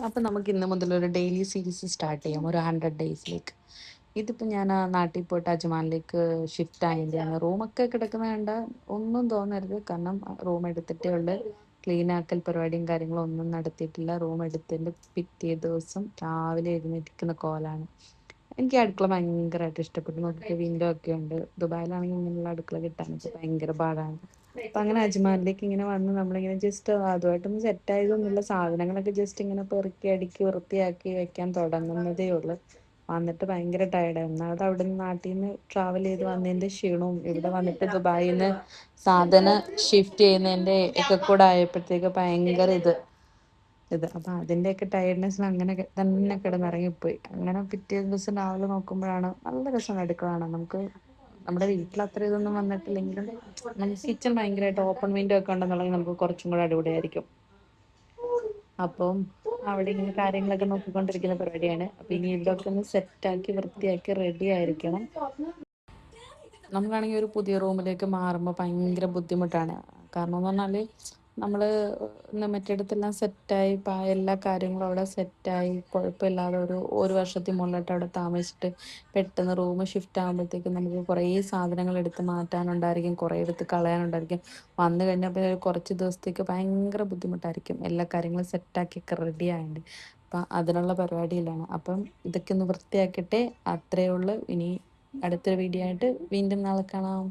അപ്പം നമുക്ക് ഇന്ന് മുതൽ ഒരു ഡെയിലി സീരീസ് സ്റ്റാർട്ട് ചെയ്യാം, ഒരു 100 ഡേയ്സിലേക്ക്. ഇതിപ്പോൾ ഞാൻ ആ നാട്ടിൽ പോയിട്ട് അജ്മാനിലേക്ക് ഷിഫ്റ്റ് ആയതിൻ്റെയാണ്. റൂമൊക്കെ കിടക്കുന്ന കണ്ട ഒന്നും തോന്നരുത്, കാരണം റൂം എടുത്തിട്ടേ ഉള്ളു. ക്ലീൻ ആക്കൽ പരിപാടിയും കാര്യങ്ങളും ഒന്നും നടത്തിയിട്ടില്ല. റൂം എടുത്തതിൻ്റെ പിറ്റേ ദിവസം രാവിലെ എഴുന്നേറ്റിരിക്കുന്ന കോലാണ്. എനിക്ക് ഈ അടുക്കള ഭയങ്കരമായിട്ട് ഇഷ്ടപ്പെട്ടു. നോക്കിയിട്ട് വിൻഡോ ഒക്കെ ഉണ്ട്. ദുബായിലാണെങ്കിൽ ഇങ്ങനെയുള്ള അടുക്കള കിട്ടാനൊക്കെ ഭയങ്കര പാടാണ്. അപ്പം അങ്ങനെ അജ്മാനിലേക്ക് ഇങ്ങനെ വന്ന് നമ്മളിങ്ങനെ ജസ്റ്റ് അതുമായിട്ടൊന്നും സെറ്റായതൊന്നുമില്ല. സാധനങ്ങളൊക്കെ ജസ്റ്റ് ഇങ്ങനെ പെറുക്കി അടുക്കി വൃത്തിയാക്കി വെക്കാൻ തുടങ്ങുന്നതേ ഉള്ളു. വന്നിട്ട് ഭയങ്കര ടയർഡായി. ഒന്നാമത് അവിടെ നിന്ന് നാട്ടിൽ നിന്ന് ട്രാവൽ ചെയ്ത് വന്നതിൻ്റെ ക്ഷീണവും ഇവിടെ വന്നിട്ട് ദുബായിൽ നിന്ന് സാധനം ഷിഫ്റ്റ് ചെയ്യുന്നതിൻ്റെ ഒക്കെ കൂടെ ആയപ്പോഴത്തേക്ക് ഭയങ്കര അപ്പം അതിൻ്റെയൊക്കെ ടയർഡ്നെസ്സിൽ അങ്ങനെ തന്നെ കിടന്നിറങ്ങിപ്പോയി. അങ്ങനെ പിറ്റേ ദിവസം രാവിലെ നോക്കുമ്പോഴാണ് നല്ല രസം അടുക്കളാണ്. നമുക്ക് നമ്മുടെ വീട്ടിൽ അത്ര ഇതൊന്നും വന്നിട്ടില്ലെങ്കിലും നമുക്ക് കിച്ചൺ ഭയങ്കരമായിട്ട് ഓപ്പൺ വിൻഡോ ഒക്കെ ഉണ്ടെന്നുണ്ടെങ്കിൽ നമുക്ക് കുറച്ചും കൂടെ അടിപൊളിയായിരിക്കും. അപ്പം അവിടെ ഇങ്ങനെ കാര്യങ്ങളൊക്കെ നോക്കിക്കൊണ്ടിരിക്കുന്ന പരിപാടിയാണ്. അപ്പം ഇനി ഇതൊക്കെ ഒന്ന് സെറ്റാക്കി വൃത്തിയാക്കി റെഡി ആയിരിക്കണം. നമുക്കാണെങ്കിൽ ഒരു പുതിയ റൂമിലേക്ക് മാറുമ്പോൾ ഭയങ്കര ബുദ്ധിമുട്ടാണ്. കാരണം എന്ന് പറഞ്ഞാൽ നമ്മൾ മറ്റേടത്തെല്ലാം സെറ്റായി എല്ലാ കാര്യങ്ങളും അവിടെ സെറ്റായി കുഴപ്പമില്ലാതെ ഒരു വർഷത്തിൽ മുകളിലായിട്ട് അവിടെ താമസിച്ചിട്ട് പെട്ടെന്ന് റൂം ഷിഫ്റ്റ് ആകുമ്പോഴത്തേക്കും നമുക്ക് കുറേ സാധനങ്ങൾ എടുത്ത് മാറ്റാനുണ്ടായിരിക്കും, കുറേ എടുത്ത് കളയാനുണ്ടായിരിക്കും. വന്നു കഴിഞ്ഞപ്പോൾ കുറച്ച് ദിവസത്തേക്ക് ഭയങ്കര ബുദ്ധിമുട്ടായിരിക്കും എല്ലാ കാര്യങ്ങളും സെറ്റാക്കിയൊക്കെ റെഡി ആയതുകൊണ്ട്. അപ്പം അതിനുള്ള പരിപാടിയിലാണ്. അപ്പം ഇതൊക്കെ ഒന്ന് വൃത്തിയാക്കിയിട്ടേ അത്രയേ ഉള്ളൂ. ഇനി അടുത്തൊരു വീഡിയോ ആയിട്ട് വീണ്ടും നാളെ കാണാം.